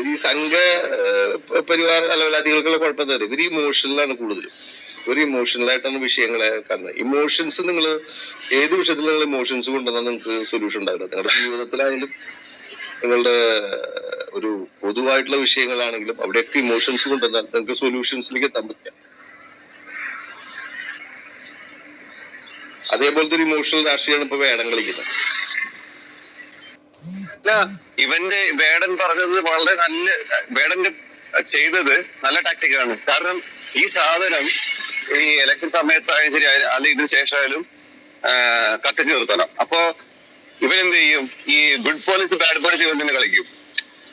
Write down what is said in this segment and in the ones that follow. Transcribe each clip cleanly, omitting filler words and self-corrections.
ഈ സംഘ പരിവാർ അലവലാദികൾക്കുള്ള കുഴപ്പം എന്താ പറയുക, ഇവര് ഇമോഷണലാണ് കൂടുതലും. ഒരു ഇമോഷണലായിട്ടാണ് വിഷയങ്ങളെ കാണുന്നത്. ഇമോഷൻസ് നിങ്ങൾ ഏത് വിഷയത്തിൽ നിങ്ങൾ ഇമോഷൻസ് കൊണ്ടുവന്നാൽ നിങ്ങൾക്ക് സൊല്യൂഷൻ ഉണ്ടാവില്ല. നിങ്ങളുടെ ജീവിതത്തിലായാലും നിങ്ങളുടെ ഒരു പൊതുവായിട്ടുള്ള വിഷയങ്ങളാണെങ്കിലും അവിടെയൊക്കെ ഇമോഷൻസ് കൊണ്ടുവന്നാൽ നിങ്ങൾക്ക് സൊല്യൂഷൻസിലേക്ക് എത്താൻ പറ്റില്ല. അതേപോലത്തെ ഒരു ഇമോഷണൽ രാഷ്ട്രീയമാണ് ഇപ്പൊ വേടൻ കളിക്കുന്നത്. ഇവന്റെ വേടൻ പറഞ്ഞത് വളരെ നല്ല, വേടന്റെ ചെയ്തത് നല്ല ടാക്ടിക്കാണ്. കാരണം ഈ സാധനം ഈ ഇലക്ഷൻ സമയത്തായാലും ശരി, അല്ലെങ്കിൽ ഇതിന് ശേഷമായാലും കത്തിച്ചു നിർത്തണം. അപ്പൊ ഇവനെന്ത് ചെയ്യും? ഈ ഗുഡ് പോളിസി ബാഡ് പോളിസി ഇവൻ തന്നെ കളിക്കും.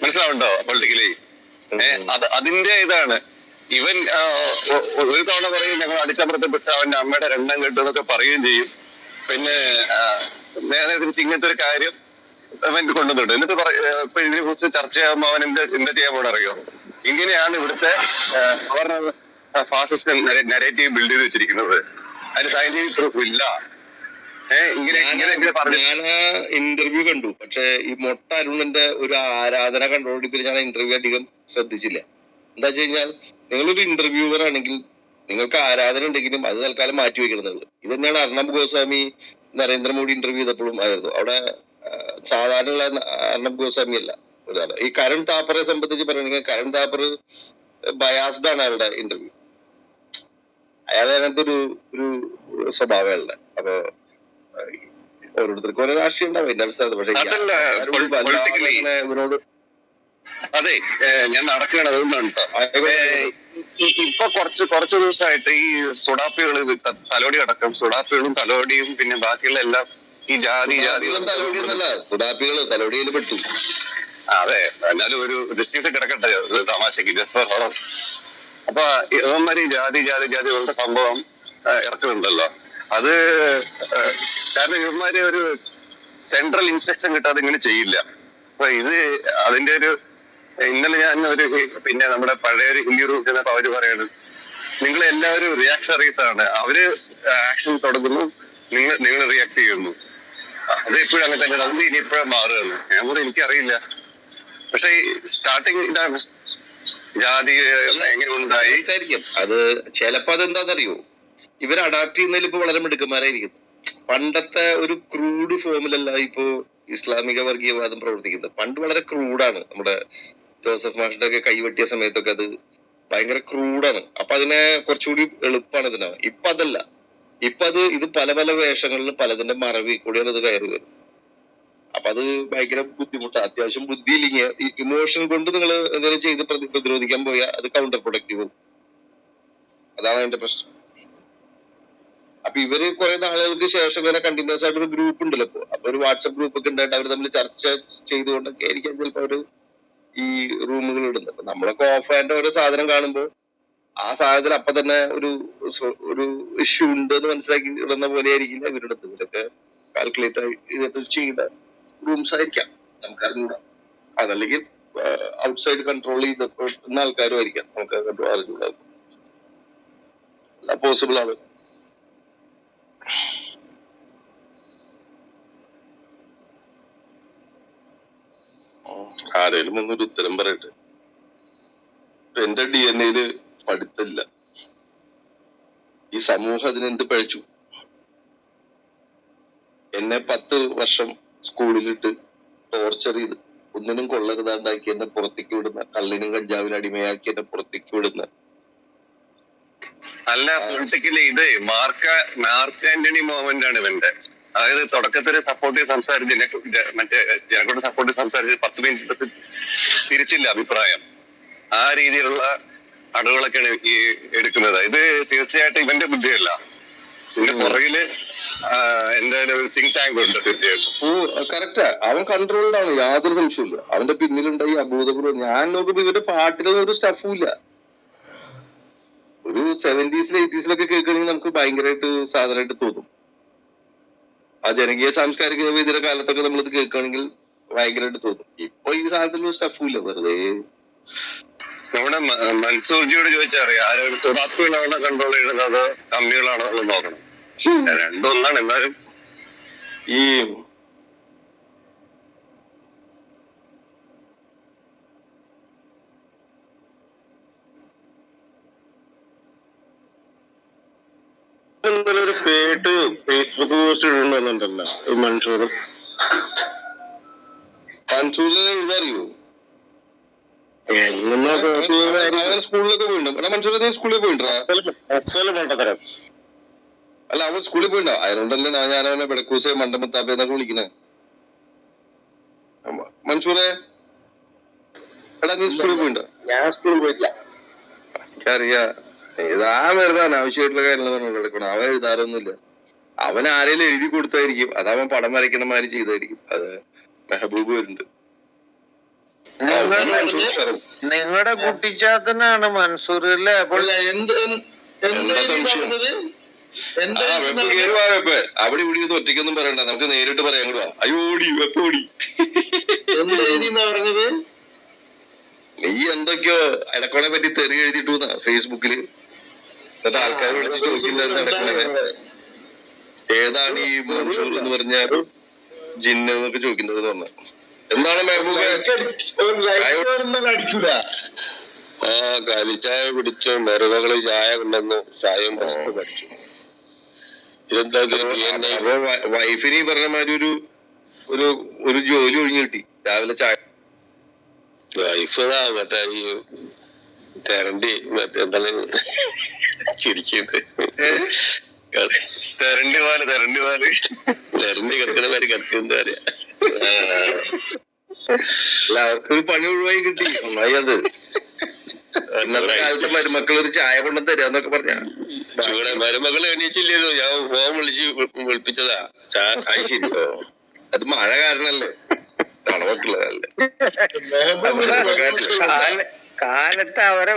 മനസ്സിലാവുണ്ടോ? പൊളിറ്റിക്കലി അതിന്റെ ഇതാണ്. ഇവൻ ഒരു തവണ പറയും ഞങ്ങൾ അടിച്ചമർത്തപ്പെട്ട അവന്റെ അമ്മയുടെ രണ്ടാം കെട്ടെന്നൊക്കെ പറയുകയും ചെയ്യും. പിന്നെ നേരെ തിരിച്ച് ഇങ്ങനത്തെ ഒരു കാര്യം അവൻ കൊണ്ടുവന്നിട്ട് എന്നിട്ട് ഇപ്പൊ ഇതിനെ കുറിച്ച് ചർച്ച ചെയ്യാകുമ്പോ അവൻ എന്താ ചെയ്യാൻ പോണ അറിയോ? ഇങ്ങനെയാണ് ഇവിടുത്തെ അവരുടെ ഫാസിസ്റ്റ് നരേറ്റീവ് ബിൽഡ് ചെയ്ത് വെച്ചിരിക്കുന്നത്. അതിന് സയന്റിഫിക് പ്രൂഫ് ഇല്ല. ഞാൻ ഇന്റർവ്യൂ കണ്ടു, പക്ഷെ ഈ മൊട്ട അരുണിന്റെ ഒരു ആരാധന കണ്ടോണ്ടിട്ട് ഞാൻ ഇന്റർവ്യൂ അധികം ശ്രദ്ധിച്ചില്ല. എന്താ വെച്ച് കഴിഞ്ഞാൽ നിങ്ങളൊരു ഇന്റർവ്യൂവർ ആണെങ്കിൽ നിങ്ങൾക്ക് ആരാധന ഉണ്ടെങ്കിലും അത് തൽക്കാലം മാറ്റി വെക്കുന്നത്. ഇത് തന്നെയാണ് അർണബ് ഗോസ്വാമി നരേന്ദ്രമോദി ഇന്റർവ്യൂ ചെയ്തപ്പോഴും ആയിരുന്നു. അവിടെ സാധാരണ അർണബ് ഗോസ്വാമി അല്ല ഒരാള്. ഈ കരൺ താപ്പറെ സംബന്ധിച്ച് പറയുകയാണെങ്കിൽ കരൺ താപ്പർ ബയാസ്ഡ് ആണ് അയാളുടെ ഇന്റർവ്യൂ. അയാൾ അങ്ങനത്തെ ഒരു സ്വഭാവമുള്ള. അപ്പൊ ഓരോരുത്തർക്കും ഓരോ രാഷ്ട്രീയം ഉണ്ടാവും എന്റെ അഭിപ്രായത്തിൽ. പക്ഷെ ഇവരോട് ഞാൻ നടക്കുകയാണ്. അതുകൊണ്ടാണ് ഇപ്പൊ കുറച്ച് ദിവസമായിട്ട് ഈ സുഡാപ്പികള് തലോടി അടക്കം സുഡാപ്പികളും തലോടിയും പിന്നെ ബാക്കിയുള്ള എല്ലാം ഈ ജാതി തലോടിയൊന്നല്ല, സുഡാപ്പികള് തലോടിയിൽ പെട്ടു. അതെ, എന്നാലും ഒരു ഡിസ്റ്റിങ്ഷൻ കിടക്കട്ടെ തമാശക്ക്. അപ്പൊ ഇവന്മാര് ജാതികളുടെ സംഭവം ഇറക്കുന്നുണ്ടല്ലോ. അത് കാരണം ഇവന്മാര് ഒരു സെൻട്രൽ ഇൻസ്ട്രക്ഷൻ കിട്ടാതെ ഇങ്ങനെ ചെയ്യില്ല. അപ്പൊ ഇത് അതിന്റെ ഒരു ഇന്നലെ ഞാൻ ഒരു പിന്നെ നമ്മുടെ പഴയ ഒരു ഹിന്ദി ഗ്രൂപ്പ് ചെന്നപ്പോ അവര് പറയാണ് നിങ്ങൾ എല്ലാവരും റിയാക്ഷണറീസ് ആണ്. അവര് ആക്ഷൻ തുടങ്ങുന്നു, നിങ്ങൾ റിയാക്ട് ചെയ്യുന്നു. അത് എപ്പോഴും അങ്ങനെ തന്നെ. അത് ഇനി എപ്പോഴും മാറുകയാണ്. ഞാൻ കൂടെ എനിക്കറിയില്ല. പക്ഷെ സ്റ്റാർട്ടിങ് ഇതാണ്. ജാതി എങ്ങനെ ഉണ്ടായി അത് ചിലപ്പോ അതെന്താണെന്നറിയോ, ഇവർ അഡാപ്റ്റ് ചെയ്യുന്നതിൽ ഇപ്പൊ വളരെ മിടുക്കന്മാരായിരിക്കും. പണ്ടത്തെ ഒരു ക്രൂഡ് ഫോമിലല്ല ഇപ്പോ ഇസ്ലാമിക വർഗീയവാദം പ്രവർത്തിക്കുന്നത്. പണ്ട് വളരെ ക്രൂഡാണ്. നമ്മുടെ ജോസഫ് മാഷിന്റെ ഒക്കെ കൈവെട്ടിയ സമയത്തൊക്കെ അത് ഭയങ്കര ക്രൂഡാണ്. അപ്പൊ അതിനെ കുറച്ചുകൂടി എളുപ്പമാണ് ഇതിനാണ്. ഇപ്പൊ അതല്ല. ഇപ്പൊ ഇത് പല പല വേഷങ്ങളിൽ പലതിന്റെ മറവി കൂടിയാണ് ഇത് കയറി വരുന്നത്. അപ്പൊ അത് ഭയങ്കര ബുദ്ധിമുട്ടാണ്. അത്യാവശ്യം ബുദ്ധിയില്ലെങ്കിൽ ഇമോഷൻ കൊണ്ട് നിങ്ങൾ എന്തെങ്കിലും ചെയ്ത് പ്രതിരോധിക്കാൻ പോയാൽ അത് കൗണ്ടർ പ്രൊഡക്റ്റീവ്. അതാണ് അതിന്റെ പ്രശ്നം. അപ്പൊ ഇവര് കുറെ നാളുകൾക്ക് ശേഷം ഇങ്ങനെ കണ്ടിന്യൂസ് ആയിട്ട് ഒരു ഗ്രൂപ്പ് ഉണ്ടല്ലോ. അപ്പൊ ഒരു വാട്സപ്പ് ഗ്രൂപ്പ് ഒക്കെ ഉണ്ടായിട്ട് അവർ തമ്മിൽ ചർച്ച ചെയ്തുകൊണ്ടൊക്കെ ആയിരിക്കും ചിലപ്പോ അവര് ഈ റൂമുകൾ ഇടുന്നത്. അപ്പൊ നമ്മളൊക്കെ ഓഫ് ആൻഡ് ഓരോ സാധനം കാണുമ്പോൾ ആ സാധനത്തിൽ അപ്പൊ തന്നെ ഒരു ഇഷ്യൂ ഉണ്ട് എന്ന് മനസ്സിലാക്കി ഇടുന്ന പോലെ ആയിരിക്കില്ല ഇവരുടെ അടുത്ത്. ഇവരൊക്കെ കാൽക്കുലേറ്റ് ചെയ്തിട്ട് ചെയ്ത റൂംസ് ആയിരിക്കാം, നമുക്കറിഞ്ഞൂടാ. അതല്ലെങ്കിൽ ഔട്ട്സൈഡ് കൺട്രോൾ ചെയ്തിട്ടുന്ന ആൾക്കാരും ആയിരിക്കാം, നമുക്ക് കൺട്രോൾ അറിഞ്ഞൂടാ. പോസിബിൾ ആണ്. ആരേലും ഒന്നൊരു ഉത്തരം പറയട്ടെ. എന്റെ DNA പഠിത്തമില്ല. ഈ സമൂഹം അതിനെന്ത് പഴിച്ചു? എന്നെ 10 വർഷം സ്കൂളിലിട്ട് ടോർച്ചർ ചെയ്ത് ഒന്നിനും കൊള്ളരുതാണ്ടാക്കി എന്നെ പുറത്തേക്ക് വിടുന്ന, കള്ളിനും കഞ്ചാവിനും അടിമയാക്കി എന്നെ പുറത്തേക്ക് വിടുന്ന അല്ല പൊളിറ്റിക്കലി ഇത് മാർക്ക് ആന്റണി മൂവ്മെന്റ് ആണ് ഇവന്റെ. അതായത് തുടക്കത്തിൽ സപ്പോർട്ട് സംസാരിച്ച് മറ്റേ ജനങ്ങളോട് സപ്പോർട്ട് സംസാരിച്ച് 10 മിനിറ്റ് തിരിച്ചില്ല അഭിപ്രായം. ആ രീതിയിലുള്ള അടവുകളൊക്കെയാണ് ഈ എടുക്കുന്നത്. ഇത് തീർച്ചയായിട്ടും ഇവന്റെ ബുദ്ധിയല്ല. ഇതിന്റെ പുറകില് എന്തായാലും ഒരു തിങ്ക് ടാങ്ക് ഉണ്ട് തീർച്ചയായിട്ടും. കറക്റ്റാ, അവൻ കൺട്രോൾഡ് ആണ്, യാതൊരു സംശയമില്ല. അവന്റെ പിന്നിലുണ്ടായി അഭൂതപൂർവ്വം. ഞാൻ നോക്കുമ്പോ ഇവന്റെ പാട്ടിലൊന്നും ഒരു സ്റ്റഫും ഇല്ല. ഒരു 70s 80s കേൾക്കുകയാണെങ്കിൽ നമുക്ക് ഭയങ്കരമായിട്ട് സാധനമായിട്ട് തോന്നും. ആ ജനകീയ സാംസ്കാരിക വേദിയുടെ കാലത്തൊക്കെ നമ്മളിത് കേൾക്കുകയാണെങ്കിൽ ഭയങ്കരമായിട്ട് തോന്നും. ഇപ്പൊ ഈ സാധനത്തിലൊന്നും സ്റ്റഫും ഇല്ല, വെറുതെ. നമ്മുടെ മൻസൂർജിയോട് ചോദിച്ചാൽ അറിയാം ആരോട് സുഡാപ്പികളാണോ കൺട്രോൾ ചെയ്യുന്നത് അതോ കമ്മികളാണോ എന്ന് നോക്കണം. രണ്ടൊന്നാണ്. എന്നാലും ഈ ഇന്നലെ ഒരു പേട്ട് ഫേസ്ബുക്ക് പോസ്റ്റ് ഇടുന്നുണ്ടല്ലോ ഈ മൻസൂർ എഴുതാറിയോ? അവൻ സ്കൂളിലൊക്കെ പോയിണ്ടോ? എടാ മൻസൂർ നീ സ്കൂളിൽ പോയിട്ടാ? മണ്ടത്തരം. അല്ല അവൻ സ്കൂളിൽ പോയിണ്ടോ? അതുകൊണ്ടല്ലേ ഞാൻ അവനെ ബെടക്കൂസ് മണ്ടമുത്താപ്പേന്നൊക്കെ വിളിക്കണേ. മൻസൂറെ എടാ നീ സ്കൂളിൽ പോയിണ്ടോ? ഞാൻ സ്കൂളിൽ പോയിട്ടില്ല. എനിക്കറിയാ ഏതാ വെറുതെ അനാവശ്യമായിട്ടുള്ള കാര്യങ്ങൾ പറഞ്ഞു കിടക്കണം. അവൻ എഴുതാറൊന്നുമില്ല. അവൻ ആരെങ്കിലും എഴുതി കൊടുത്തായിരിക്കും. അതവൻ പടം വരയ്ക്കണമാര് ചെയ്തായിരിക്കും. അത് മെഹബൂബ് വരുന്നുണ്ട്. നിങ്ങളുടെ കുട്ടിച്ചാത്തനാണ് മൻസൂർ അല്ലേ? അപ്പോൾ അവിടെ ഇവിടെ ഇത് ഒറ്റയ്ക്കൊന്നും പറയണ്ട, നമുക്ക് നേരിട്ട് പറയാൻ കൂടാ. അയ്യോടി വെപ്പോടി പറഞ്ഞത് നീ എന്തൊക്കെയോ ഇടക്കോളെ പറ്റി തെറി എഴുതിട്ടു ഫേസ്ബുക്കില്. എന്നിട്ട് ആൾക്കാർ വിളിച്ച് ചോദിക്കുന്നത് ഇടക്കോളെ ഏതാണ് ഈ മൻസൂർ എന്ന് പറഞ്ഞ ജിന്ന് എന്നൊക്കെ ചോദിക്കുന്നത് പറഞ്ഞ എന്താണ് മെഹബൂബ്? ആ കരിച്ചായ പിടിച്ചു, മരുമകള് ചായ കൊണ്ടുവന്നു, ചായയും പഠിച്ചു. ഇതെന്താ അപ്പൊ വൈഫിന് ഈ പറഞ്ഞ മാതിരി ഒരു ജോലി ഒഴിഞ്ഞു കിട്ടി. രാവിലെ ചായ വൈഫ് മറ്റേ ഈ തെരണ്ടി എന്താണ് ചിരിക്കുന്നത്, തെരണ്ടി പാല് തെരണ്ടി കിടക്കണ മാതിരി കിടക്കുന്ന പറയാ. അവർക്കൊരു പണി ഒഴിവായി കിട്ടി. നന്നായി അത്. ഇന്നത്തെ കാലത്ത് മരുമക്കൾ ഒരു ചായ കൊണ്ടു തരാന്നൊക്കെ പറഞ്ഞ ചൂടെ മരുമകള് എണീച്ചില്ലല്ലോ, ഞാൻ ഫോൺ വിളിപ്പിച്ചതാ. ശരിയോ? അത് മഴ കാരണല്ലേ, തണുപ്പുള്ളതല്ലേ. കാലത്ത് അവരെ